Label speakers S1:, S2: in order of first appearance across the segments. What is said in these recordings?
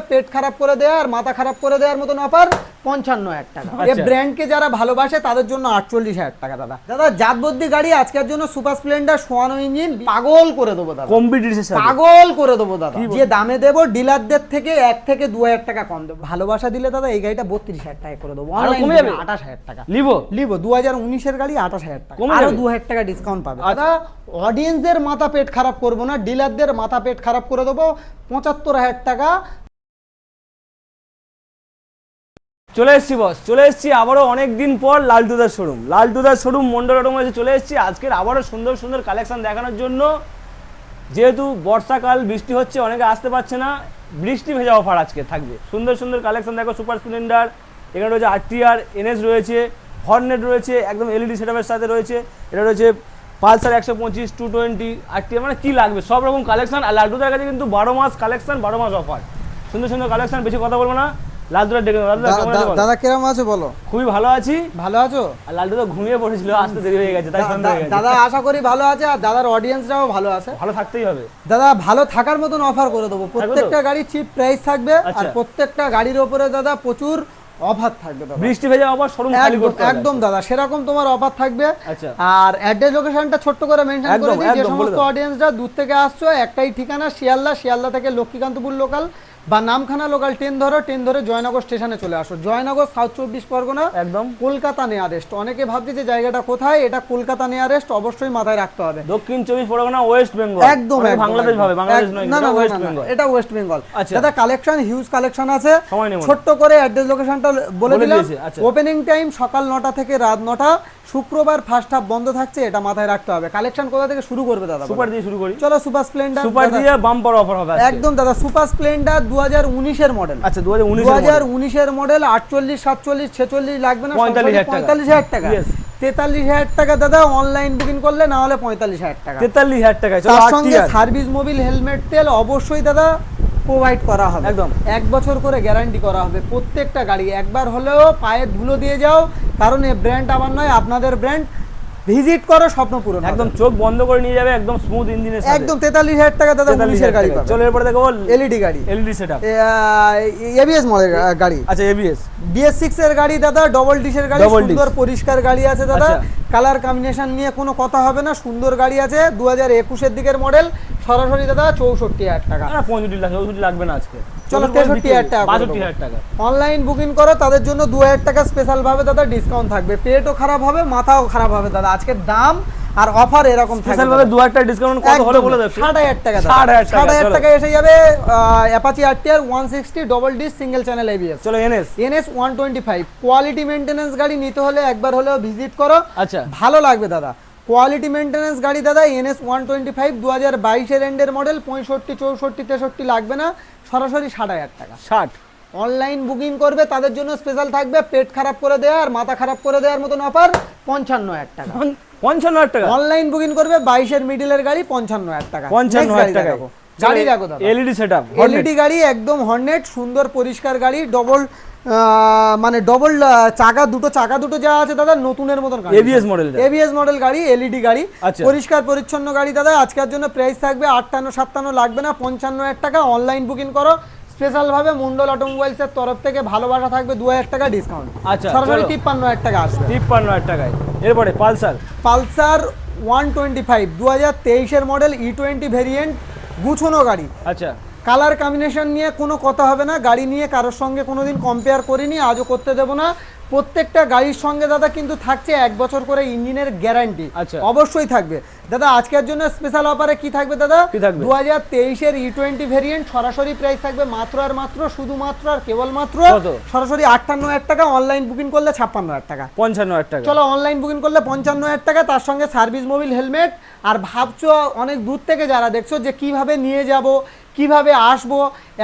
S1: পেট খারাপ করে দেয় আর মাথা খারাপ করে দেওয়ার মতন অফার 55,000 টাকা। এই ব্র্যান্ডকে যারা ভালোবাসে তাদের জন্য 48,000 টাকা দাদা। দাদা জাতবদ্দি গাড়ি আজকের জন্য সুপার স্প্লেন্ডার 54 ইঞ্জিন পাগল করে দেবো দাদা,
S2: কম্পিটিশন
S1: পাগল করে দেবো দাদা। যে দামে দেবো ডিলারদের থেকে 1 থেকে 2,000 টাকা কম দেবো। ভালোবাসা দিলে দাদা এই গাড়িটা 32,000 টাকা করে দেবো, অনলাইনে 28,000 টাকা লিবো 2019 এর গাড়ি 28,000 টাকা, আরো 2,000 টাকা ডিসকাউন্ট পাবে দাদা। অডিয়েন্সদের মাথা পেট খারাপ করবো না, ডিলারদের মাথা পেট খারাপ করে দেবো 75,000 টাকা।
S2: চলে এসেছি বস, চলে এসেছি আবারও অনেকদিন পর লালটুদার শোরুম মন্ডল অটোমোবাইলসে চলে এসেছি আজকের আবারও সুন্দর সুন্দর কালেকশন দেখানোর জন্য। যেহেতু বর্ষাকাল, বৃষ্টি হচ্ছে, অনেকে আসতে পারছে না, বৃষ্টি ভেজা অফার আজকে থাকবে। সুন্দর সুন্দর কালেকশন দেখো, সুপার স্প্লেন্ডার, এখানে রয়েছে আরটিআর, এনএস রয়েছে, হর্নেট রয়েছে, একদম এলইডি সেটআপের সাথে রয়েছে, এটা রয়েছে পালসার 125, 220, আরটিআর, মানে কি লাগবে সব রকম কালেকশন। আর লালটুদার কাছে কিন্তু 12 মাস কালেকশন, 12 মাস অফার, সুন্দর সুন্দর কালেকশন। বেশি কথা বলবো না, লালটুদা ডেকে
S1: দাদা কিরকম আছো বলো?
S2: খুবই ভালো আছি।
S1: ভালো আছো?
S2: আর লালটুদা ঘুমিয়ে পড়েছিল, আসতে দেরি হয়ে গেছে, তাই সন্ধ্যা হয়ে গেছে।
S1: দাদা আশা করি ভালো আছে, আর দাদার অডিয়েন্সরাও ভালো আছে।
S2: ভালো থাকতেই হবে
S1: দাদা, ভালো থাকার মতন অফার করে দেবো। প্রত্যেকটা গাড়ি চিপ প্রাইস থাকবে, আর প্রত্যেকটা গাড়ির উপরে দাদা প্রচুর অফার থাকবে দাদা।
S2: বৃষ্টি ভেজা অফার, শোরুম খালি করতে হবে
S1: একদম দাদা, সেরকম তোমার অফার থাকবে।
S2: আচ্ছা,
S1: আর অ্যাড্রেস লোকেশনটা ছোট্ট করে মেনশন করে দিই, যে সমস্ত অডিয়েন্সরা দূর থেকে আসছো, একটাই ঠিকানা শিয়ালদা থেকে লক্ষ্মীকান্তপুর লোকাল বা নামখানা লোকাল ট্রেন ধরে জয়নগর স্টেশনে চলে আসো। জয়নগর সাউথ 24 পরগনা, একদম কলকাতা নিয়ারেস্ট। অনেকে ভাবছে যে জায়গাটা কোথায়, এটা কলকাতা নিয়ারেস্ট, অবশ্যই মাথায় রাখতে হবে।
S2: দক্ষিণ 24 পরগনা, ওয়েস্ট বেঙ্গল, একদম বাংলাদেশ ভাবে, বাংলাদেশ নয়, না ওয়েস্ট বেঙ্গল,
S1: এটা ওয়েস্ট বেঙ্গল। দাদা কালেকশন হিউজ কালেকশন আছে, ছোট্ট করে অ্যাড্রেস লোকেশনটা বলে দিলাম। ওপেনিং টাইম সকাল 9টা থেকে রাত 9টা, শুক্রবার ফার্স্ট হাফ বন্ধ থাকছে, এটা মাথায় রাখতে হবে। কালেকশন কোথা থেকে শুরু করবে দাদা?
S2: সুপার দিয়ে শুরু করি।
S1: চলো সুপার স্প্লেন্ডার,
S2: সুপার দিয়ে বাম্পার অফার হবে
S1: একদম দাদা। সুপার স্প্লেন্ডার 2019 এর মডেল।
S2: আচ্ছা 2019
S1: এর মডেল, 48, 47, 46 লাগবে না,
S2: 45,000
S1: টাকা, 43,000 টাকা দাদা। অনলাইন বুকিং করলে না হলে 45,000 টাকা,
S2: 43,000 টাকা।
S1: তার সঙ্গে সার্ভিস মোবিল, হেলমেট, তেল অবশ্যই দাদা প্রোভাইড করা হবে, একদম 1 বছর করে গ্যারান্টি করা হবে। প্রত্যেকটা গাড়ি একবার হলেও পায়ের ধুলো দিয়ে যাও, কারণ এই ব্র্যান্ড আমার নয়, আপনাদের ব্র্যান্ড। ভিজিট করো, স্বপ্ন পূরণ,
S2: একদম চোখ বন্ধ করে নিয়ে যাবে, একদম স্মুথ ইঞ্জিনের সাথে,
S1: একদম 43,000 টাকা দাদা 19 এর গাড়ি পাবে।
S2: চলো এরপরে দেখো
S1: এলইডি গাড়ি,
S2: এলইডি সেটআপ,
S1: এবিএস মডেল গাড়ি।
S2: আচ্ছা এবিএস
S1: BS6 এর গাড়ি দাদা, ডবল ডিশের গাড়ি, সুন্দর পরিষ্কার গাড়ি আছে দাদা। কালার কম্বিনেশন নিয়ে কোনো কথা হবে না, সুন্দর গাড়ি আছে। 2021 এর দিকের মডেল, সরাসরি দাদা 64,000 টাকা।
S2: 65 লাগবে না আজকে,
S1: চলো 63,000 টাকা,
S2: 62,000 টাকা।
S1: অনলাইন বুকিং করো, তাদের জন্য 2,000 টাকা স্পেশাল ভাবে দাদা ডিসকাউন্ট থাকবে। পেটও খারাপ হবে, মাথাও খারাপ হবে দাদা, আজকের দাম আর অফার এরকম থাকবে।
S2: স্পেশাল ভাবে 2,000 টাকা ডিসকাউন্ট কত হলো বলে দাও?
S1: 60,000 টাকা, 60,000 টাকা এসে যাবে। Apache RTR 160 double disc single channel ABS.
S2: চলো এনএস
S1: 125 কোয়ালিটি মেইনটেনেন্স গাড়ি নিতে হলে একবার হলেও ভিজিট করো,
S2: আচ্ছা
S1: ভালো লাগবে দাদা। কোয়ালিটি মেইনটেনেন্স গাড়ি দাদা, NS 125 2022 এর এন্ডের মডেল, 65, 64, 63 লাগবে না, সরাসরি 60,000 টাকা।
S2: 60
S1: অনলাইন বুকিং করবে তাদের জন্য স্পেশাল থাকবে পেট খারাপ করে দেওয়া আর মাথা খারাপ করে দেওয়ার মতন অফার 55,000 টাকা।
S2: 55,000 টাকা
S1: অনলাইন বুকিং করবে 22 এর মিডলের গাড়ি 55,000 টাকা।
S2: 55,000 টাকা
S1: গাড়ি দেখো দাদা,
S2: এলইডি সেটআপ,
S1: এলইডি গাড়ি, একদম হর্নেট, সুন্দর পরিষ্কার গাড়ি, ডবল মানে ডবল দুটো চাকা যা আছে দাদা নতুনের মতন গাড়ি, এবিএস মডেল গাড়ি, এলইডি গাড়ি, পরিষ্কার পরিচ্ছন্ন গাড়ি দাদা। আজকের জন্য প্রাইস থাকবে 58-57 লাগবে না, 55,000 টাকা। অনলাইন বুকিং করো, স্পেশাল ভাবে মন্ডল অটোমোবাইলস এর তরফ থেকে ভালোবাসা থাকবে, 2,000 টাকা ডিসকাউন্ট।
S2: আচ্ছা
S1: সরাসরি 53,000 টাকা আসবে,
S2: 53,000 টাকায়। এরপরে পালসার
S1: 125 2023 এর মডেল, E20 ভেরিয়েন্ট, গুছানো গাড়ি।
S2: আচ্ছা
S1: কালার কম্বিনেশন নিয়ে কোনো কথা হবে না, গাড়ি নিয়ে কারোর সঙ্গে কোনোদিন কম্পেয়ার করিনি, আজও করতে দেবো না। প্রত্যেকটা গাড়ির সঙ্গে দাদা কিন্তু থাকছে 1 বছর করে ইঞ্জিনের গ্যারান্টি, অবশ্যই থাকবে দাদা। আজকের জন্য স্পেশাল অফারে কি থাকবে দাদা? 2023 এর E20 ভেরিয়েন্ট, সরাসরি প্রাইস থাকবে মাত্র আর মাত্র, শুধুমাত্র আর কেবলমাত্র সরাসরি 58,000 টাকা। অনলাইন বুকিং করলে 56,000 টাকা,
S2: 55,000 টাকা।
S1: চলো অনলাইন বুকিং করলে 55,000 টাকা, তার সঙ্গে সার্ভিস মোবিল, হেলমেট। আর ভাবছো অনেক দূর থেকে যারা দেখছো যে কিভাবে নিয়ে যাব, কিভাবে আসবো,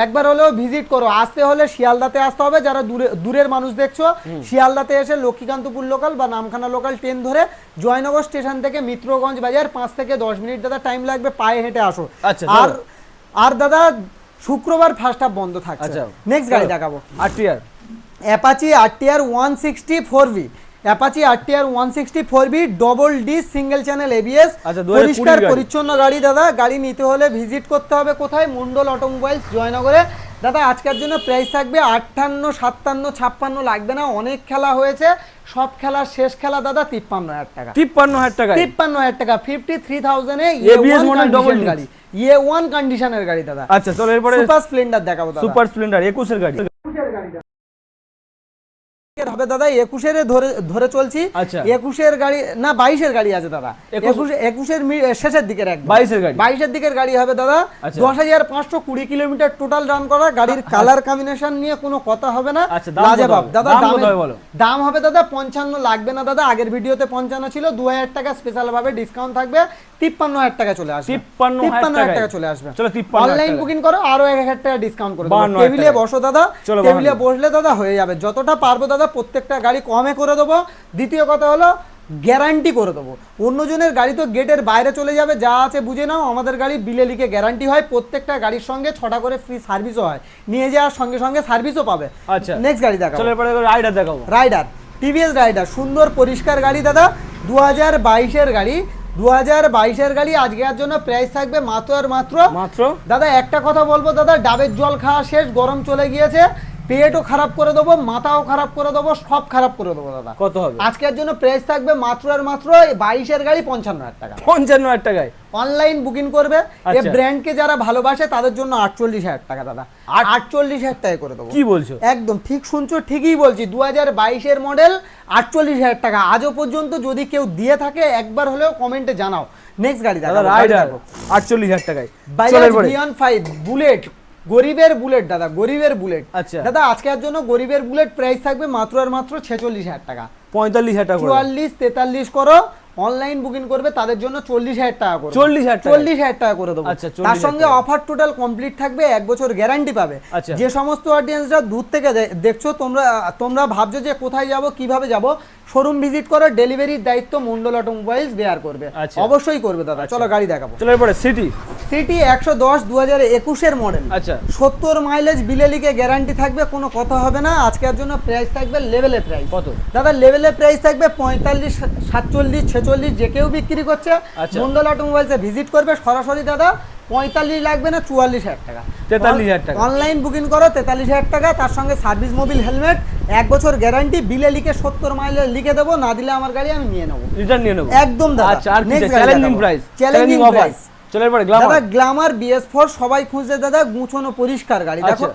S1: একবার হলেও ভিজিট করো। আসতে হলে শিয়ালদাতে আসতে হবে, যারা দূরের মানুষ দেখছো শিয়ালদাতে এসে লক্ষ্মীকান্তপুর লোকাল বা নামখানা লোকাল ট্রেন ধরে জয়নগর স্টেশন থেকে মিত্রগঞ্জ বাজার 5 থেকে 10 মিনিট দাদা টাইম লাগবে, পায়ে হেঁটে আসো। আর দাদা শুক্রবার ফার্স্ট হাফ বন্ধ থাকছে। নেক্সট গাড়ি দেখাবো RTR, Apache RTR 160 4V, Apache RTR 160 4V double disc single channel ABS, পরিষ্কার পরিচ্ছন্ন গাড়ি দাদা। গাড়ি নিতে হলে ভিজিট করতে হবে কোথায়? মন্ডল অটোমোবাইলস জয়নগরে, দাদা আজকের জন্য প্রাইস থাকবে 58, 57, 56 লাগবে না, অনেক খেলা হয়েছে, সব খেলার শেষ খেলা দাদা 53,000 টাকা।
S2: 53,000 টাকা,
S1: 53,000 টাকা, 53,000 এ
S2: ABS মডেল ডবল
S1: গাড়ি, A1 কন্ডিশনের গাড়ি দাদা।
S2: আচ্ছা চলো এরপরে
S1: সুপার স্প্লেন্ডার দেখাবো দাদা।
S2: সুপার স্প্লেন্ডার 21 এর গাড়ি
S1: হবে দাদা, 21 এর ধরে চলছি।
S2: আচ্ছা
S1: 21 এর গাড়ি না 22 এর গাড়ি আছে দাদা, 21 এর শেষের দিকের একদম
S2: 22 এর গাড়ি,
S1: 22 এর দিকের গাড়ি হবে দাদা।
S2: আচ্ছা।
S1: 10,520 কিলোমিটার টোটাল রান করা গাড়ির, কালার কম্বিনেশন নিয়ে কোনো কথা হবে না।
S2: আচ্ছা
S1: লাজবাব দাদা।
S2: বলো
S1: দাম হবে দাদা 55 লাগবে না দাদা, আগের ভিডিওতে 55 ছিল, 2,000 টাকা স্পেশাল ভাবে ডিসকাউন্ট থাকবে, 53,000 টাকা চলে আসবে।
S2: 53,000
S1: টাকা চলে আসবে।
S2: চলো 53,000
S1: অনলাইন বুকিং করো, আরো 1,000 টাকা ডিসকাউন্ট করে দেবো।
S2: 52,000
S1: টেবিলে বসো দাদা,
S2: চলো
S1: টেবিলে বসলে দাদা হয়ে যাবে, যতটা পারবো দাদা প্রত্যেকটা গাড়ি কমে করে দেবো। দ্বিতীয় কথা হলো গ্যারান্টি করে দেবো। অন্যজনের গাড়ি তো গেটের বাইরে চলে যাবে, যা আছে বুঝে নাও, আমাদের গাড়ি বিলে লিখে গ্যারান্টি হয়, প্রত্যেকটা গাড়ির সঙ্গে 6টা করে ফ্রি সার্ভিসও হয়, নিয়ে যাওয়ার সঙ্গে সঙ্গে সার্ভিসও পাবে।
S2: আচ্ছা
S1: নেক্সট গাড়ি দেখাবো,
S2: চলো এরপরে রাইডার দেখাবো।
S1: রাইডার, টিভিএস রাইডার, সুন্দর পরিষ্কার গাড়ি দাদা, 2022 এর গাড়ি, 2022 এর গাড়ি। আজকের জন্য প্রাইস থাকবে মাত্র আর মাত্র দাদা, একটা কথা বলবো দাদা, ডাবের জল খাওয়া শেষ, গরম চলে গিয়েছে, পেটও খারাপ করে দেবো, মাথাও খারাপ করে দেবো, সব খারাপ করে দেবো দাদা।
S2: কত হবে
S1: আজকের জন্য প্রাইস থাকবে মাত্র আর মাত্র 22 এর গাড়ি 55,000 টাকা।
S2: 55,000 টাকায়
S1: অনলাইন বুকিং করবে, এই
S2: আচ্ছা।
S1: ব্র্যান্ডকে যারা ভালোবাসে তাদের জন্য 48,000 টাকা দাদা, 48,000 টাকা করে দেবো।
S2: কি বলছো?
S1: একদম ঠিক শুনছো, ঠিকই বলছি, 2022 এর মডেল 48,000 টাকা। আজও পর্যন্ত যদি কেউ দিয়ে থাকে একবার হলেও কমেন্টে জানাও। নেক্সট গাড়ি
S2: দাদা রাইডার 48,000 টাকায়।
S1: বাজাজ ভিয়ন 5 বুলেট, গরিবের বুলেট দাদা, গরিবের বুলেট।
S2: আচ্ছা
S1: দাদা আজকের জন্য গরিবের বুলেট প্রাইস থাকবে মাত্র আর মাত্র 46,000 টাকা।
S2: 45,000 টাকা,
S1: 44, 43 করো, অনলাইন বুকিং করবে তাদের জন্য 40,000 টাকা করে,
S2: 40,000
S1: টাকা করে দেবো।
S2: আচ্ছা,
S1: তার সঙ্গে অফার টোটাল কমপ্লিট থাকবে, 1 বছর গ্যারান্টি পাবে।
S2: আচ্ছা।
S1: যে সমস্ত অডিয়েন্সরা দূর থেকে দেখছো, তোমরা ভাবছো যে কোথায় যাব, কিভাবে যাব, শোরুম ভিজিট করে ডেলিভারির দায়িত্ব মন্ডল অটোমোবাইলস বেয়ার করবে।
S2: আচ্ছা।
S1: অবশ্যই করবে দাদা। চলো গাড়ি দেখাবো।
S2: চলো এরপরে সিটি
S1: 110 2021 এর মডেল।
S2: আচ্ছা
S1: 70 মাইলেজ বিলেলিকে গ্যারান্টি থাকবে, কোনো কথা হবে না। আজকের জন্য প্রাইস থাকবে লেভেলে প্রাইস।
S2: কত
S1: দাদা? লেভেলে প্রাইস থাকবে 45, 47, 46, যে কেউ বিক্রি করছে
S2: আচ্ছা।
S1: মন্ডল অটোমোবাইলসে ভিজিট করবে সরাসরি দাদা, 45 লাগবে না, 44,000 টাকা,
S2: 43,000 টাকা।
S1: অনলাইন বুকিং করো 43,000 টাকা, তার সঙ্গে সার্ভিস মোবিল হেলমেট, 1 বছর গ্যারান্টি, বিলে লিখে 70 মাইলেজ লিখে দেবো, না দিলে আমার গাড়ি আমি নিয়ে নেবো,
S2: রিটার্ন নিয়ে নেবো
S1: একদম দাদা।
S2: আচ্ছা আর কি চ্যালেঞ্জিং প্রাইস,
S1: চ্যালেঞ্জিং প্রাইস।
S2: চলো এরপরে গ্ল্যামার।
S1: দাদা গ্ল্যামার BS4 সবাই খুঁজছে দাদা, গুছানো পরিষ্কার গাড়ি, দেখো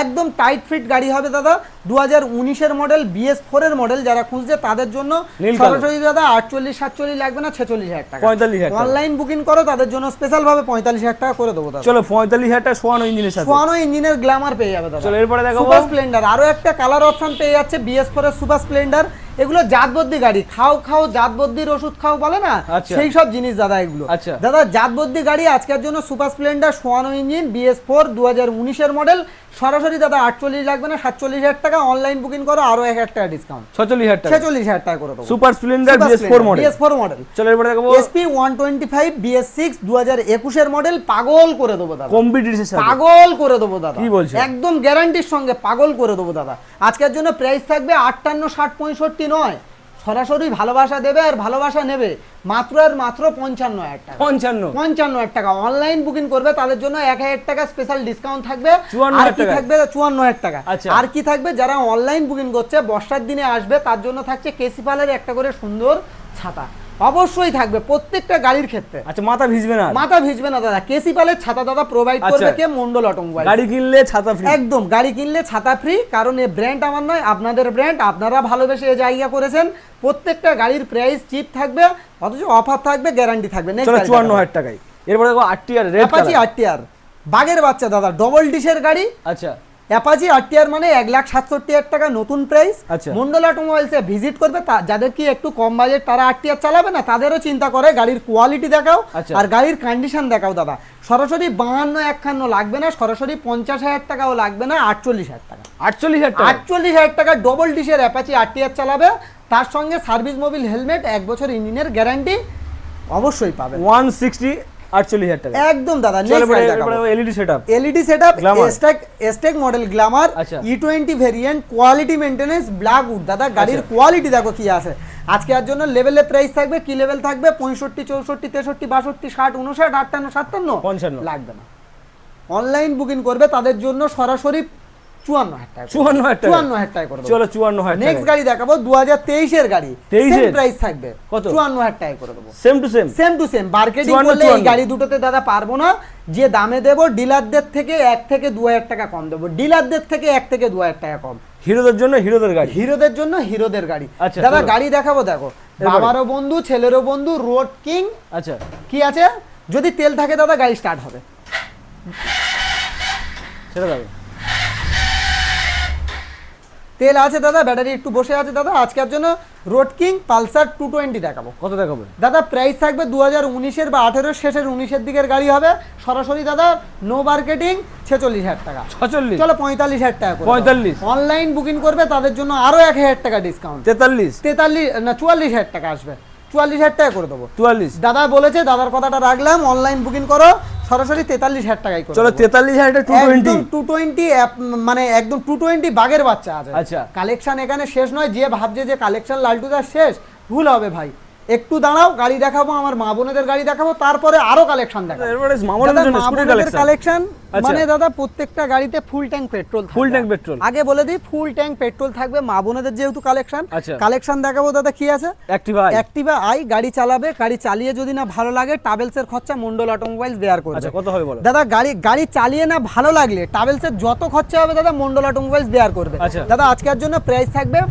S1: একদম টাইট ফিট গাড়ি হবে দাদা। 2019 এর মডেল, BS4 এর মডেল, যারা খুঁজছে তাদের জন্য সরাসরি দাদা 48, 47 লাগবে না, 46,000 টাকা,
S2: 45,000 টাকা।
S1: অনলাইন বুকিং করো তাদের জন্য স্পেশাল ভাবে 45,000 টাকা করে দেবো দাদা।
S2: চলো 45,000 টাকা সোয়ানো ইঞ্জিনের সাথে,
S1: সোয়ানো ইঞ্জিনের গ্ল্যামার পেয়ে যাবে দাদা।
S2: চলো এরপরে দেখাবো
S1: সুপার স্প্লেন্ডার, আরো একটা কালার অপশন পেয়ে যাচ্ছে BS4 এর সুপার স্প্লেন্ডার। এগুলো জাতবদ্দি গাড়ি, খাও জাতবদ্দির ওষুধ খাও বলে না,
S2: আচ্ছা।
S1: সেই সব জিনিস দাদা এগুলো।
S2: আচ্ছা।
S1: দাদা জাতবদ্দি গাড়ি আজকের জন্য সুপার স্প্লেন্ডার সোয়ানো ইঞ্জিন BS4 2019 এর মডেল, সরাসরি দাদা 48 লাগবে না, 47,000 টাকা, অনলাইন বুকিং করো আরো 1,000 টাকা ডিসকাউন্ট,
S2: 46,000 টাকা,
S1: 46,000 টাকা করে দেবো।
S2: Super Splendor BS4 model. চলো এরপরে দেখাবো
S1: SP 125 BS6 2021 এর মডেল, পাগল করে দেবো দাদা,
S2: কম্পিটিশনের সাথে
S1: পাগল করে দেবো দাদা।
S2: কি বলছো?
S1: একদম গ্যারান্টির সঙ্গে পাগল করে দেবো দাদা। আজকের জন্য প্রাইস থাকবে 58, 60, 65 নয়, সরাসরি ভালোবাসা দেবে আর ভালোবাসা নেবে, মাত্র আর মাত্র 55,000 টাকা, 55,000 টাকা। অনলাইন বুকিং করবে তাদের জন্য 1,000 টাকা স্পেশাল ডিসকাউন্ট থাকবে, আর কি থাকবে 54,000 টাকা। আর কি থাকবে, যারা অনলাইন বুকিং করছে বর্ষার দিনে আসবে তার জন্য থাকছে কেসিপালের একটা করে সুন্দর ছাতা, অবশ্যই থাকবে প্রত্যেকটা গাড়ির ক্ষেত্রে।
S2: আচ্ছা মাথা ভিজবে না,
S1: মাথা ভিজবে না দাদা, কেসিপালের ছাতা দাদা প্রোভাইড করবে কে? মন্ডল অটোমোবাইল।
S2: গাড়ি কিনলে ছাতা ফ্রি,
S1: একদম গাড়ি কিনলে ছাতা ফ্রি, কারণ এই ব্র্যান্ড আমার নয়, আপনাদের ব্র্যান্ড, আপনারা ভালোবেসে এই জায়গা করেছেন। প্রত্যেকটা গাড়ির প্রাইস চিপ থাকবে, অথচ অফার থাকবে, গ্যারান্টি থাকবে।
S2: চলো 54,000 টাকায়। এরপর দেখো RTR red colour,
S1: Apache RTR বাগের বাচ্চা দাদা, ডবল ডিশের গাড়ি।
S2: আচ্ছা
S1: অ্যাপাচি আরটিআর মানে 1,67,000 টাকা নতুন প্রাইস।
S2: আচ্ছা।
S1: মন্ডল অটোমোবাইলসে ভিজিট করবে, যাদের কি একটু কম বাজেট তারা আরটিআর চালাবে না, তাদেরও চিন্তা করে গাড়ির কোয়ালিটি দেখাও আর গাড়ির কন্ডিশন দেখাও দাদা। সরাসরি 52, 51 লাগবে না, সরাসরি 50,000 টাকাও লাগবে না, 48,000 টাকা, 48,000 টাকা ডবল ডিশের অ্যাপাচি আরটিআর চালাবে, তার সঙ্গে সার্ভিস মোবিল হেলমেট, 1 বছর ইঞ্জিনের গ্যারান্টি অবশ্যই পাবে।
S2: 48,000 টাকা
S1: একদম দাদা। এলইডি সেটআপ এস্টেক model glamour E20 variant, quality maintenance, black wood দাদা, গাড়ির কোয়ালিটি দেখো কি আছে। আজকে আর জন্য লেভেলে প্রাইস থাকবে, কি লেভেল থাকবে? 65, 64, 63, 62, 60, 59, 58, 57
S2: 55
S1: লাগবে না, অনলাইন বুকিং করবে তাদের জন্য সরাসরি 54,000 টাকা
S2: 54,000 টাকা
S1: করে দেবো।
S2: চলো 54,000 টাকা
S1: নেক্সট গাড়ি দেখাবো 2023 এর গাড়ি,
S2: 23
S1: সেম
S2: এর?
S1: প্রাইস থাকবে
S2: কত?
S1: 54,000 টাকা করে দেবো।
S2: Same to same
S1: same to same marketing
S2: 54,
S1: করলে এই
S2: 54
S1: গাড়ি দুটোতে দাদা পারবো না, যে দামে দেবো ডিলারদের থেকে 1 থেকে 2,000 টাকা কম দেবো, ডিলারদের থেকে 1 থেকে 2,000 টাকা কম।
S2: হিরোদের জন্য হিরোদের গাড়ি,
S1: হিরোদের জন্য হিরোদের গাড়ি।
S2: আচ্ছা,
S1: দাদা
S2: চলো।
S1: গাড়ি দেখাবো, দেখো
S2: এরপরে?
S1: বাবারও বন্ধু ছেলেরও বন্ধু রোড কিং।
S2: আচ্ছা
S1: কি আছে, যদি তেল থাকে দাদা গাড়ি স্টার্ট হবে।
S2: সেটা যাবে,
S1: তেল আছে দাদা, ব্যাটারি একটু বসে আছে দাদা। আজকের জন্য রোড কিং পালসার 220 দেখাবো।
S2: কত দেখাবে?
S1: দাদা প্রাইস থাকবে 2019-এর বা 18-এর শেষের 19-এর দিকের গাড়ি হবে, সরাসরি দাদা নো মার্কেটিং 46,000 টাকা।
S2: 46,
S1: চলো 45,000 টাকা করে
S2: 45,
S1: অনলাইন বুকিং করবে তাদের জন্য আরো 1,000 টাকা ডিসকাউন্ট।
S2: 43,
S1: 43 না 44,000 টাকা আসবে, 44,000 টাকা করে দেবো।
S2: 44,
S1: দাদা বলেছে, দাদার কথাটা রাখলাম, অনলাইন বুকিং করো সরাসরি 43,000 টাকাই করো।
S2: চলো 43,000 টাকা 220,
S1: 220 মানে একদম 220 বাগের বাচ্চা আছে।
S2: আচ্ছা।
S1: কালেকশন এখানে শেষ নয়, যে ভাবছে যে কালেকশন লালটুদা শেষ, ভুল হবে ভাই। একটু দাঁড়াও, গাড়ি দেখাবো, আমার মা বোনেদের গাড়ি দেখাবো, তারপরে আরো কালেকশন দেখাবো।
S2: এরপরে মামুনের জন্য স্কুটি কালেকশন,
S1: কালেকশন
S2: আচ্ছা।
S1: মানে দাদা প্রত্যেকটা গাড়িতে full tank petrol,
S2: full tank petrol.
S1: আগে বলে দিই, ফুল ট্যাঙ্ক পেট্রোল থাকবে মা বোনেদের যেহেতু কালেকশন।
S2: আচ্ছা।
S1: কালেকশন দেখাবো দাদা, কি আছে?
S2: অ্যাক্টিভা,
S1: অ্যাক্টিভা আই গাড়ি চালাবে, গাড়ি চালিয়ে যদি না ভালো লাগে ট্রাভেলসের খরচা মন্ডল অটোমোবাইলস বেয়ার করবে।
S2: আচ্ছা কত হবে বলো?
S1: দাদা গাড়ি চালিয়ে না ভালো লাগলে ট্রাভেলসের যত খরচা হবে দাদা মন্ডল অটোমোবাইলস বেয়ার করবে।
S2: আচ্ছা।
S1: দাদা আজকের জন্য প্রাইস থাকবে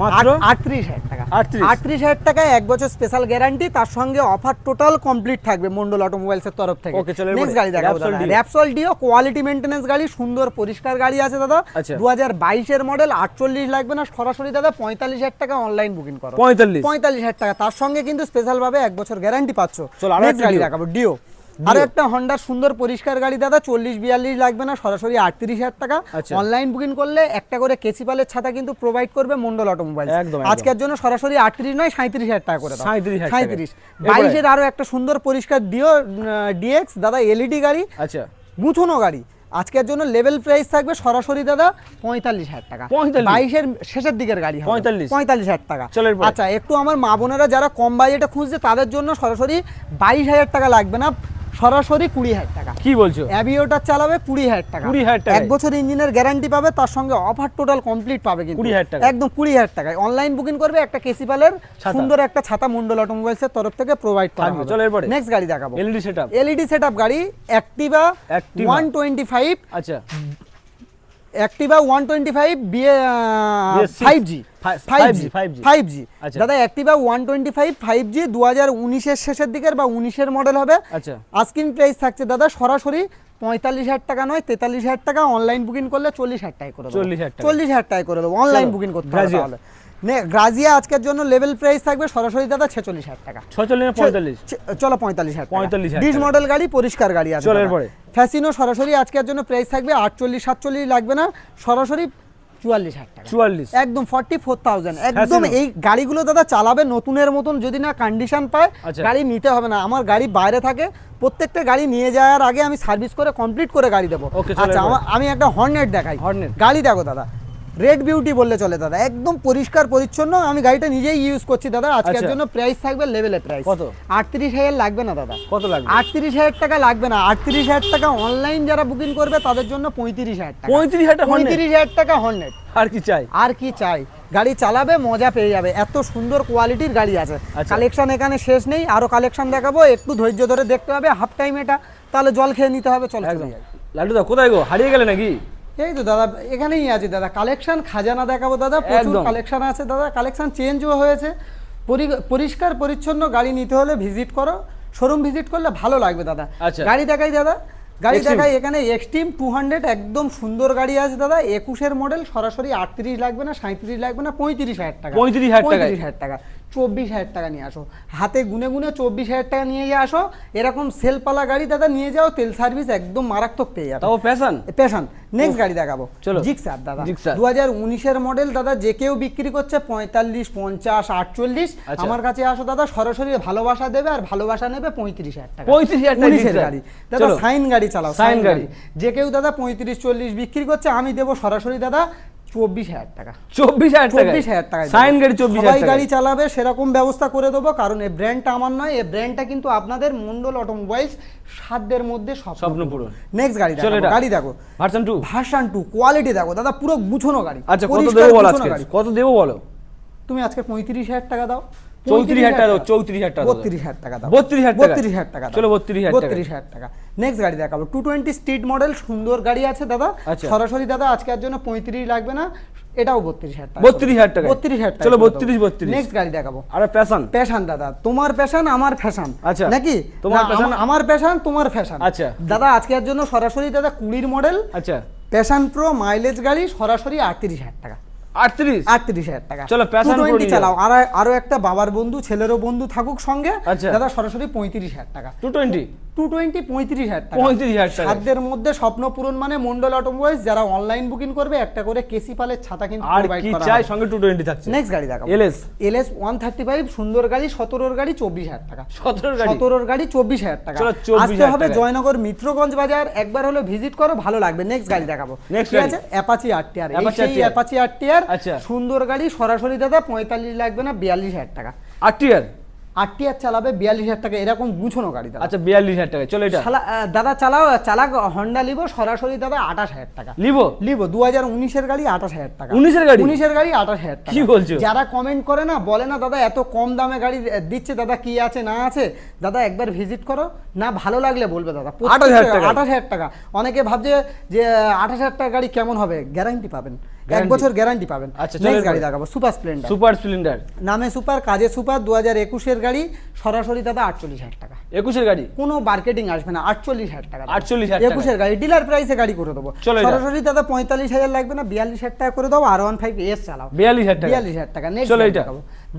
S2: মাত্র
S1: 38,000 টাকা।
S2: 38,000
S1: টাকায় 1 বছর স্পেশাল গ্যারান্টি, তার সঙ্গে অফার টোটাল কমপ্লিট থাকবে মন্ডল অটোমোবাইলস এর তরফ থেকে।
S2: ওকে, চলো এরপরে।
S1: নেক্সট গাড়ি দেখাবো
S2: Repsol
S1: দাদা,
S2: Dio।
S1: Repsol Dio quality maintenance গাড়ি, সুন্দর পরিষ্কার গাড়ি আছে দাদা।
S2: আচ্ছা।
S1: 2022 এর মডেল, 48 লাগবে না, সরাসরি দাদা 45,000 টাকা অনলাইন বুকিং করো।
S2: 45,
S1: টাকা, তার সঙ্গে কিন্তু স্পেশাল ভাবে 1 বছর গ্যারান্টি পাচ্ছ।
S2: চলো আরো
S1: নেক্সট
S2: একটা
S1: গাড়ি
S2: Dio।
S1: দেখাবো, ডিও। আর একটা হন্ডার সুন্দর পরিষ্কার গাড়ি দাদা, 40-42 লাগবে না, সরাসরি 38,000 টাকা।
S2: আচ্ছা।
S1: অনলাইন বুকিং করলে একটা করে কেসিপালের ছাতা কিন্তু প্রোভাইড করবে মন্ডল অটোমোবাইল।
S2: একদম, একদম।
S1: আজকের জন্য সরাসরি 38 নয় 37,000 টাকা করে দাও।
S2: 37,000 টাকা।
S1: 37।
S2: এরপরে?
S1: 22 এর আরো একটা সুন্দর পরিষ্কার ডিও ডিএক্স দাদা, এলইডি গাড়ি,
S2: আচ্ছা
S1: গুছানো গাড়ি। আজকের জন্য লেভেল প্রাইস থাকবে সরাসরি দাদা 45,000 টাকা।
S2: 45?
S1: 22 এর শেষের দিকের গাড়ি হবে। 45,000 টাকা।
S2: চলো এরপরে।
S1: আচ্ছা, একটু আমার মা বোনেরা যারা কম বাজেটে খুঁজছে তাদের জন্য সরাসরি 22,000 টাকা লাগবে না, সরাসরি 20,000 টাকা।
S2: কি বলছো?
S1: অ্যাভিওটার চালাবে 20,000 টাকা।
S2: 20,000 টাকায়?
S1: 1 বছর ইঞ্জিনের গ্যারান্টি পাবে, তার সঙ্গে অফার টোটাল কমপ্লিট পাবে কিন্তু
S2: 20,000 টাকা?
S1: একদম 20,000 টাকায়। অনলাইন বুকিং করবে, একটা কেসিপালের
S2: ছাতা।
S1: সুন্দর একটা ছাতা মন্ডল অটোমোবাইলস এর তরফ থেকে প্রোভাইড করা
S2: থাকবে।
S1: হবে।
S2: চলো এরপরে।
S1: নেক্সট গাড়ি দেখাবো,
S2: এলইডি সেটআপ,
S1: এলইডি সেটআপ গাড়ি, অ্যাক্টিভা
S2: Activa।
S1: 125,
S2: আচ্ছা
S1: অ্যাক্টিভা 125
S2: BS6
S1: 5G 5G
S2: আচ্ছা।
S1: দাদা অ্যাক্টিভা 125 5G 2019 এর শেষের দিকের বা 19 এর মডেল হবে।
S2: আচ্ছা
S1: আস্কিং প্রাইস থাকছে দাদা সরাসরি 45,000 টাকা নয় 43,000 টাকা, অনলাইন বুকিং করলে 40,000 টাকা করে দেবো।
S2: 40,000 টাকা।
S1: 40,000 টাকা করে দেবো, অনলাইন
S2: চলো,
S1: বুকিং করতে হবে
S2: গ্রাজিয়া।
S1: তাহলে। গ্রাজিয়া আজকের জন্য লেভেল প্রাইস থাকবে সরাসরি দাদা 46,000 টাকা।
S2: 46 না 45?
S1: চলো 45,000 টাকা।
S2: 45,000
S1: ডিস
S2: টাকা।
S1: মডেল গাড়ি, পরিষ্কার গাড়ি আছে
S2: চলো
S1: দাদা।
S2: এরপরে।
S1: ফ্যাসিনো সরাসরি আজকের জন্য প্রাইস থাকবে 48-47 লাগবে না, সরাসরি 44,000 টাকা।
S2: 44,
S1: একদম 44,000 একদম।
S2: Fascino।
S1: এই গাড়িগুলো দাদা চালাবে নতুনের মতন, যদি না কন্ডিশন পায়
S2: আচ্ছা।
S1: গাড়ি নিতে হবে না। আমার গাড়ি বাইরে থাকে, প্রত্যেকটা গাড়ি নিয়ে যাওয়ার আগে আমি সার্ভিস করে কমপ্লিট করে গাড়ি দেবো।
S2: Okay, চলো
S1: আচ্ছা
S2: এরপরে।
S1: আমি একটা হর্নেট দেখাই।
S2: Hornet।
S1: গাড়ি দেখো দাদা, রেড বিউটি বললে চলে দাদা, একদম পরিষ্কার পরিচ্ছন্ন। আমি গাড়িটা নিজেই ইউজ করছি দাদা। আজকের
S2: আচ্ছা।
S1: জন্য প্রাইস থাকবে লেভেলে প্রাইস
S2: কত?
S1: 38,000 লাগবে না দাদা।
S2: কত লাগবে?
S1: 38,000 টাকা লাগবে না। 38,000 টাকা অনলাইন যারা বুকিং করবে তাদের জন্য 35,000 টাকা।
S2: 35,000 টাকা Hornet?
S1: 35,000 টাকা হর্নেট।
S2: আর কি চাই?
S1: আর কি চাই, গাড়ি চালাবে মজা পেয়ে যাবে, এত সুন্দর কোয়ালিটির গাড়ি আছে।
S2: আচ্ছা।
S1: কালেকশন এখানে শেষ নেই, আরো কালেকশন দেখাবো, একটু ধৈর্য ধরে দেখতে হবে। হাফ টাইম এটা, তাহলে জল খেয়ে নিতে হবে। চল
S2: একদম। লালটু দা কোথায় গো, হারিয়ে গেলে নাকি?
S1: এই তো দাদা এখানেই আছে দাদা, কালেকশন খাজানা দেখাবো দাদা, প্রচুর
S2: একদম।
S1: কালেকশন আছে দাদা। কালেকশন চেঞ্জও হয়েছে, পরিষ্কার পরিচ্ছন্ন গাড়ি নিতে হলে ভিজিট করো, শোরুম ভিজিট করলে ভালো লাগবে দাদা।
S2: আচ্ছা।
S1: গাড়ি দেখাই দাদা, গাড়ি
S2: Extreme।
S1: দেখাই। এখানে এক্সট্রিম 200 একদম সুন্দর গাড়ি আছে দাদা, 21 মডেল, সরাসরি 38 লাগবে না, 37 লাগবে না, 35,000 টাকা।
S2: 35,000 টাকায়?
S1: 35,000 টাকা। 24,000 টাকা নিয়ে আসো, হাতে গুনে গুনে 24,000 টাকা নিয়ে আসো। এরকম সেলপালা গাড়ি দাদা নিয়ে যাও, তেল সার্ভিস একদম মারাত্মক পেয়ে যাবে।
S2: তাও প্যাশন।
S1: পেশান। নেক্সট গাড়ি দেখাবো,
S2: চলো।
S1: জিক্সার দাদা,
S2: জিক্সার।
S1: 2019 মডেল দাদা, যে কেউ বিক্রি করছে 45, 50, 48।
S2: আচ্ছা।
S1: আমার কাছে আসো দাদা, সরাসরি ভালোবাসা দেবে, আর ভালোবাসা নেবে 35,000 টাকা।
S2: 35,000 টাকা
S1: 19 এর
S2: জিক্সার।
S1: গাড়ি দাদা,
S2: চলো।
S1: সাইন গাড়ি চালাও,
S2: সাইন গাড়ি।
S1: যে কেউ দাদা 35, 40 বিক্রি করছে, আমি দেবো সরাসরি দাদা 24,000 টাকা।
S2: 24,000 টাকা,
S1: 24,000 টাকা
S2: সাইন গাড়ি 24,000
S1: সবাই
S2: টাকা।
S1: গাড়ি চালাবে সেরকম ব্যবস্থা করে দেবো, কারণ এই ব্র্যান্ডটা আমার নয়, এই ব্র্যান্ডটা কিন্তু আপনাদের মন্ডল অটোমোবাইলস, সাধ্যের মধ্যে
S2: স্বপ্ন পূরণ।
S1: নেক্সট গাড়ি
S2: চলো
S1: দেখো,
S2: এটা।
S1: গাড়ি দেখো
S2: ভার্সন 2।
S1: ভার্সন 2 কোয়ালিটি দেখো দাদা, পুরো গুছানো গাড়ি।
S2: আচ্ছা, কত
S1: পরিষ্কার
S2: দেবো বলো
S1: গুছানো
S2: আজকে?
S1: গাড়ি।
S2: কত দেবো বলো?
S1: তুমি আজকে 35,000 টাকা দাও।
S2: 34,000 টাকা দাও, 34,000 টাকা দাও।
S1: 32,000 টাকা দাও।
S2: 32,000 টাকা?
S1: 32,000 টাকা দাও।
S2: চলো 32,000 টাকা।
S1: 32,000 টাকা। নেক্সট গাড়ি দেখাবো 220 স্ট্রিট মডেল, সুন্দর গাড়ি আছে দাদা।
S2: আচ্ছা।
S1: সরাসরি দাদা আজকের জন্য 35 লাগবে না, এটাও 32,000 টাকা।
S2: 32,000 টাকা?
S1: 32,000 টাকা।
S2: চলো 32।
S1: নেক্সট গাড়ি দেখাবো
S2: আরে প্যাশন।
S1: প্যাশন দাদা, তোমার প্যাশন আমার ফ্যাশন।
S2: আচ্ছা।
S1: নাকি
S2: তোমার
S1: না,
S2: passion,
S1: আমার প্যাশন তোমার ফ্যাশন।
S2: আচ্ছা।
S1: দাদা আজকের জন্য সরাসরি দাদা 20 মডেল
S2: আচ্ছা,
S1: প্যাশন প্রো মাইলেজ গাড়ি, সরাসরি 38,000 টাকা।
S2: 38।
S1: 38,000 টাকা।
S2: চলো, Passion Pro
S1: 220
S2: নিয়ে
S1: চালাও, আরো একটা বাবার বন্ধু ছেলেরও বন্ধু থাকুক সঙ্গে।
S2: আচ্ছা।
S1: দাদা সরাসরি 35,000 টাকা।
S2: 220।
S1: 220 35,000 টাকা।
S2: 35,000 টাকা।
S1: সাধ্যের মধ্যে স্বপ্ন পূরণ মানে মন্ডল অটোমোবাইলস, যারা অনলাইন বুকিং করবে একটা করে কেসি পালের ছাতা কিন্তু
S2: আর
S1: প্রোভাইড
S2: কি
S1: করা
S2: চাই,
S1: হবে।
S2: সঙ্গে 220 থাকছে।
S1: নেক্সট গাড়ি দেখাবো
S2: এলএস।
S1: এলএস 135 সুন্দর গাড়ি, 17 গাড়ি 24,000 টাকা।
S2: 17 গাড়ি।
S1: 17 গাড়ি 24,000 টাকা।
S2: চলো, 24,000
S1: আসতে হবে
S2: টাকা।
S1: জয়নগর মিত্রগঞ্জ বাজার, একবার হলো ভিজিট করো, ভালো লাগবে। নেক্সট গাড়ি দেখাবো।
S2: Next
S1: ঠিক
S2: গাড়ি।
S1: আছে, অ্যাপাচি আরটিআর। এই
S2: Apache
S1: সেই
S2: RTR।
S1: অ্যাপাচি আরটিআর,
S2: আচ্ছা।
S1: সুন্দর গাড়ি, সরাসরি দাদা 45 লাগবে না, 42,000 টাকা।
S2: 8
S1: আরটিআর চালাবে 42,000 টাকা, এরকম গুছানো গাড়ি দাদা।
S2: আচ্ছা, 42,000 টাকা। চলো এটা।
S1: দাদা চালাক হন্ডা লিভো, সরাসরি দাদা 28,000 টাকা।
S2: লিভো।
S1: লিভো 2019 এর গাড়ি 28,000 টাকা।
S2: 19 এর গাড়ি?
S1: 19 এর গাড়ি 28,000 টাকা।
S2: কি বলছো?
S1: যারা কমেন্ট করে না, বলে না দাদা এত কম দামে গাড়ি দিচ্ছে, দাদা কি আছে না আছে, দাদা একবার ভিজিট করো না, ভালো লাগলে বলবে দাদা।
S2: 28,000 টাকা।
S1: 28,000 টাকা। অনেকে ভাবছে যে 28,000 টাকা গাড়ি কেমন হবে, গ্যারান্টি পাবেন, 1
S2: Guarantee।
S1: বছর গ্যারান্টি পাবেন।
S2: আচ্ছা, চলো
S1: নেক্সট গাড়ি
S2: এরপরে।
S1: দেখাবো সুপার স্প্লেন্ডার।
S2: Super Splendor.
S1: নামে সুপার, কাজে সুপার, 2021 এর গাড়ি, সরাসরি দাদা 48,000 টাকা।
S2: 21 এর গাড়ি।
S1: কোনো মার্কেটিং আসবে না, 48,000 টাকা।
S2: 48,000 টাকা।
S1: 21 এর গাড়ি ডিলার প্রাইসে গাড়ি করে দেবো।
S2: চলো এটা।
S1: সরাসরি দাদা 45,000 লাগবে না, 42,000 টাকা করে দেবো। R15 এস চালাও,
S2: 42,000 টাকা।
S1: 42,000 টাকা। নেক্সট
S2: চলো এটা।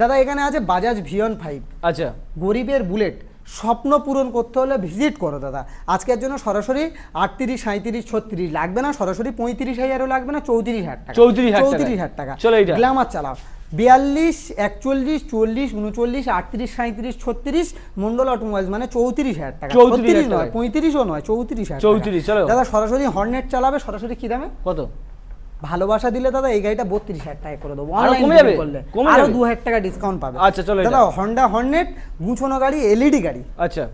S1: দাদা এখানে আছে বাজাজ ভিয়ন 5,
S2: আচ্ছা,
S1: গরিবের বুলেট। স্বপ্ন পূরণ করতে হলে ভিজিট করো দাদা। আজকের জন্য সরাসরি 38, 37, 36 লাগবে না, সরাসরি 35,000ও লাগবে না, 34,000 টাকা।
S2: 34,000 টাকা।
S1: 34,000 টাকা।
S2: চলো এটা।
S1: গ্ল্যামার চালাও 42, 41, 40, 39, 38, 37, 36, মন্ডল অটোমোবাইলস মানে 34,000 টাকা।
S2: 34,000
S1: 34 নয়,
S2: টাকা।
S1: 35ও নয়, 34,000 টাকা।
S2: 34, চলো।
S1: দাদা সরাসরি হর্নেট চালাবে, সরাসরি কি দামে?
S2: কত?
S1: ভালোবাসা দিলে দাদা এই গাড়িটা 32,000 টাকা করে দেবো।
S2: আরো
S1: অনলাইন
S2: কমে
S1: বুকিং
S2: যাবে?
S1: করলে
S2: কমে
S1: আরো
S2: যাবে?
S1: 2,000 টাকা ডিসকাউন্ট পাবে।
S2: আচ্ছা, চলো এটা।
S1: দাদা হন্ডা হর্নেট, গুছানো গাড়ি, এলইডি গাড়ি,
S2: আচ্ছা,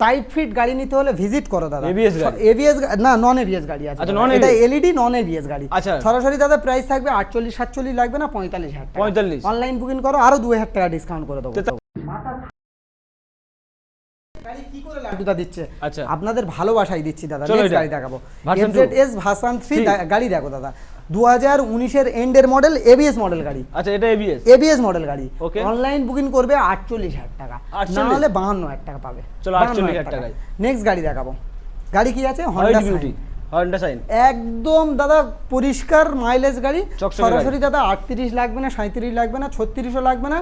S1: টাইপ ফিট গাড়ি নিতে হলে ভিজিট করো দাদা।
S2: ABS গাড়ি?
S1: এবিএস না, নন এবিএস গাড়ি আছে।
S2: আচ্ছা,
S1: দাদা।
S2: non
S1: এটা
S2: ABS?
S1: এলইডি নন এবিএস গাড়ি।
S2: আচ্ছা।
S1: সরাসরি দাদা প্রাইস থাকবে 48, 47 লাগবে না, 45,000 টাকা।
S2: 45।
S1: অনলাইন বুকিং করো, আরো 2,000 টাকা ডিসকাউন্ট করে দেবো। গাড়ি কি করে লাড্ডুটা দিচ্ছে?
S2: আচ্ছা।
S1: আপনাদের ভালোবাসাই দিচ্ছি দাদা।
S2: চলো
S1: নেক্সট
S2: এটা।
S1: গাড়ি দেখাবো
S2: Version
S1: FZS ভার্সন 3 গাড়ি দেখো দাদা, 2019 এর এন্ডের মডেল, এবিএস মডেল গাড়ি।
S2: আচ্ছা, এটা এবিএস।
S1: এবিএস মডেল গাড়ি।
S2: Okay.
S1: অনলাইন বুকিং করবে 48,000 টাকা,
S2: 48?
S1: না হলে 52,000 টাকা পাবে।
S2: চলো, 48,000 টাকায়।
S1: নেক্সট গাড়ি দেখাবো। গাড়ি কি আছে?
S2: White
S1: Honda
S2: beauty, Honda shine.
S1: একদম দাদা পরিষ্কার মাইলেজ গাড়ি।
S2: চকচকে
S1: সরাসরি দাদা 38 লাগবে না, 37 লাগবে না, 36ও লাগবে না,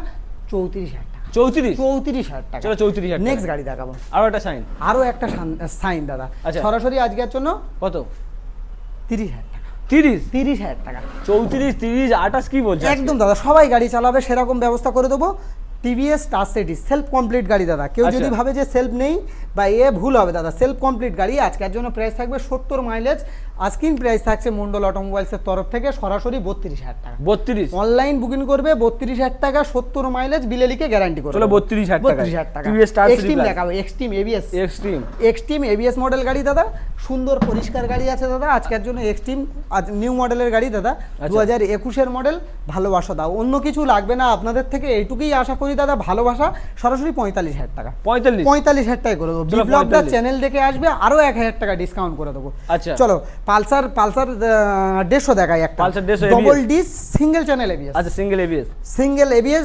S1: 34,000 টাকা।
S2: 34।
S1: 34,000 টাকা।
S2: চলো, 34,000 টাকা।
S1: নেক্সট গাড়ি দেখাবো।
S2: আরো একটা সাইন।
S1: আরো একটা সাইন দাদা,
S2: আচ্ছা।
S1: সরাসরি আজকের জন্য
S2: কত?
S1: 30,000 টাকা।
S2: 30।
S1: 30,000 টাকা
S2: 34, 30, 28 কি বলছো?
S1: একদম দাদা, সবাই গাড়ি চালাবে সেরকম ব্যবস্থা করে দেবো। টিভিএস টাসেটি সেলফ কমপ্লিট গাড়ি দাদা। কেউ যদি
S2: আচ্ছা।
S1: ভাবে যে সেলফ নেই বা ভুল হবে দাদা, সেলফ কমপ্লিট গাড়ি। আজকের জন্য প্রাইস থাকবে 70 মাইলেজ। আজকিন প্রাইস থাকছে মন্ডল অটোমোবাইলসের তরফ থেকে সরাসরি 32,000 টাকা।
S2: 32।
S1: অনলাইন বুকিং করবে 32,000 টাকা, 70 মাইলেজ, বিলে লিখে গ্যারান্টি করবে।
S2: চলো, 32,000 টাকা।
S1: 32,000 টাকা।
S2: TVS Star City
S1: extreme
S2: Plus।
S1: দেখাবো, extreme ABS.
S2: Extreme.
S1: Extreme ABS model গাড়ি দাদা, সুন্দর পরিষ্কার গাড়ি আছে দাদা। আজকের জন্য এক্সট্রিম নিউ মডেলের গাড়ি দাদা, 2021 এর মডেল। ভালোবাসা দাও, অন্য কিছু লাগবে না আপনাদের থেকে, এইটুকুই আশা করি দাদা। ভালোবাসা, সরাসরি 45,000 টাকা।
S2: 45।
S1: 45,000 টাকা করে দেবো।
S2: চলো,
S1: বিপ্লবদা
S2: 45
S1: চ্যানেল দেখে আসবে, আরো 1,000 টাকা ডিসকাউন্ট করে দেবো।
S2: আচ্ছা।
S1: চলো পালসার 150 দেখাই একটা।
S2: Pulsar 150
S1: double disc single channel ABS.
S2: আচ্ছা, single ABS.
S1: Single ABS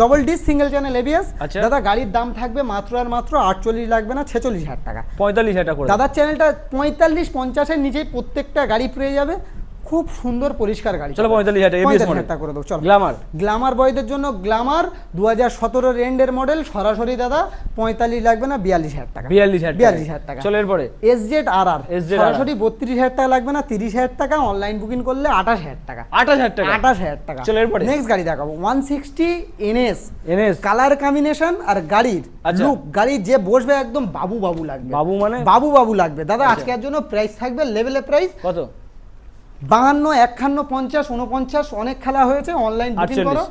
S1: double disc single channel ABS.
S2: আচ্ছা।
S1: দাদা গাড়ির দাম থাকবে মাত্র আর মাত্র 48 লাগবে না, 46,000 টাকা।
S2: 45,000 টাকা করে।
S1: দাদার চ্যানেলটা 45-50 এর নিচেই প্রত্যেকটা গাড়ি পেয়ে যাবে। খুব সুন্দর পরিষ্কার গাড়ি।
S2: চলো, 45,000 টাকা এবিএস মডেল।
S1: 45,000 টাকা করে দেবো। চলো,
S2: গ্ল্যামার।
S1: গ্ল্যামার বয়দের জন্য গ্ল্যামার 2017 এর এন্ডের মডেল, সরাসরি দাদা 45 লাগবে না, 42,000 টাকা।
S2: 42,000 টাকা। চলো এরপরে।
S1: এসজেড আরআর
S2: SZ
S1: সরাসরি 32,000 টাকা লাগবে না, 30,000 টাকা। অনলাইন বুকিং করলে 28,000 টাকা।
S2: 28,000 টাকা।
S1: 28,000 টাকা।
S2: চলো এরপরে।
S1: নেক্সট গাড়ি দেখাবো 160 এনএস।
S2: এনএস।
S1: কালার কম্বিনেশন আর গাড়ির
S2: আচ্ছা।
S1: লুক, গাড়ি যে বসবে একদম বাবু বাবু লাগবে।
S2: বাবু মানে?
S1: বাবু বাবু লাগবে দাদা। আজকের জন্য প্রাইস থাকবে লেভেলে প্রাইস
S2: কত?
S1: 52, 51, 50, 49 অনেক খেলা হয়েছে, অনলাইন বুকিং
S2: 48
S1: করো।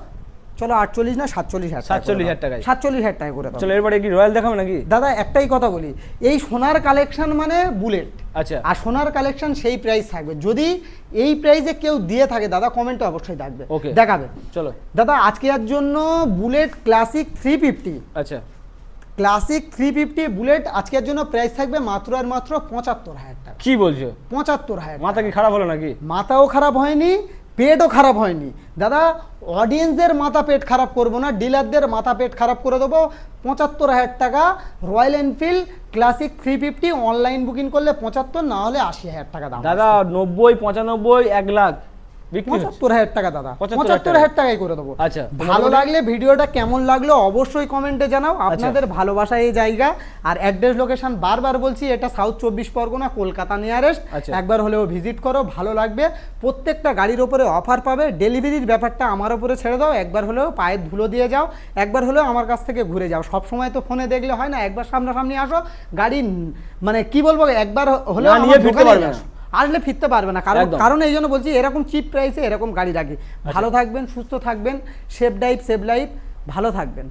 S1: চলো 48 না 47,000
S2: 47,000 টাকায়।
S1: 47,000 টাকা করে দাও।
S2: চলো এরপরে কি রয়্যাল দেখাবো নাকি?
S1: দাদা একটাই কথা বলি, এই সোনার কালেকশন মানে বুলেট,
S2: আচ্ছা
S1: আর সোনার কালেকশন সেই প্রাইস থাকবে। যদি এই প্রাইসে কেউ দিয়ে থাকে দাদা কমেন্টে অবশ্যই থাকবে,
S2: Okay.
S1: দেখাবে।
S2: চলো।
S1: দাদা আজকে এর জন্য বুলেট ক্লাসিক 350,
S2: আচ্ছা
S1: ক্লাসিক 350 বুলেট আজকের জন্য প্রাইস থাকবে মাত্র আর মাত্র 75,000 টাকা।
S2: কি বলছো?
S1: 75,000।
S2: মাথা কি খারাপ হলো নাকি?
S1: মাথাও খারাপ হয়নি, পেটও খারাপ হয়নি দাদা। অডিয়েন্সদের মাথা পেট খারাপ করবো না, ডিলারদের মাথা পেট খারাপ করে দেবো। 75,000 টাকা royal Enfield classic 350, online booking করলে 75, না হলে 80,000 টাকা দাম।
S2: দাদা 90, 95, 1 লাখ বিক্রি হচ্ছে।
S1: 75,000 টাকা দাদা,
S2: 75,000
S1: 75,000 টাকাই করে দেবো।
S2: আচ্ছা,
S1: ভালো লাগলে ভিডিওটা কেমন লাগলো অবশ্যই কমেন্টে জানাও। আপনাদের ভালোবাসা এই জায়গা। আর অ্যাড্রেস লোকেশন বারবার বলছি, এটা সাউথ 24 পরগনা, কলকাতা নিয়ারেস্ট।
S2: আচ্ছা।
S1: একবার হলেও ভিজিট করো, ভালো লাগবে। প্রত্যেকটা গাড়ির ওপরে অফার পাবে। ডেলিভারির ব্যাপারটা আমার ওপরে ছেড়ে দাও, একবার হলেও পায়ের ধুলো দিয়ে যাও, একবার হলেও আমার কাছ থেকে ঘুরে যাও। সব সময় তো ফোনে দেখলে হয় না, একবার সামনাসামনি আসো। গাড়ি মানে কি বলবো, একবার হলেও
S2: না নিয়ে
S1: আমার
S2: ফিরতে
S1: দোকানে
S2: পারবে না।
S1: আসো। আসলে ফিরতে পারবে না, কারণ
S2: একদম।
S1: কারণ এই জন্য বলছি এরকম চিপ প্রাইসে এরকম গাড়ি রাখি। ভালো থাকবেন, সুস্থ থাকবেন, সেফ ড্রাইভ সেভ লাইফ, ভালো থাকবেন।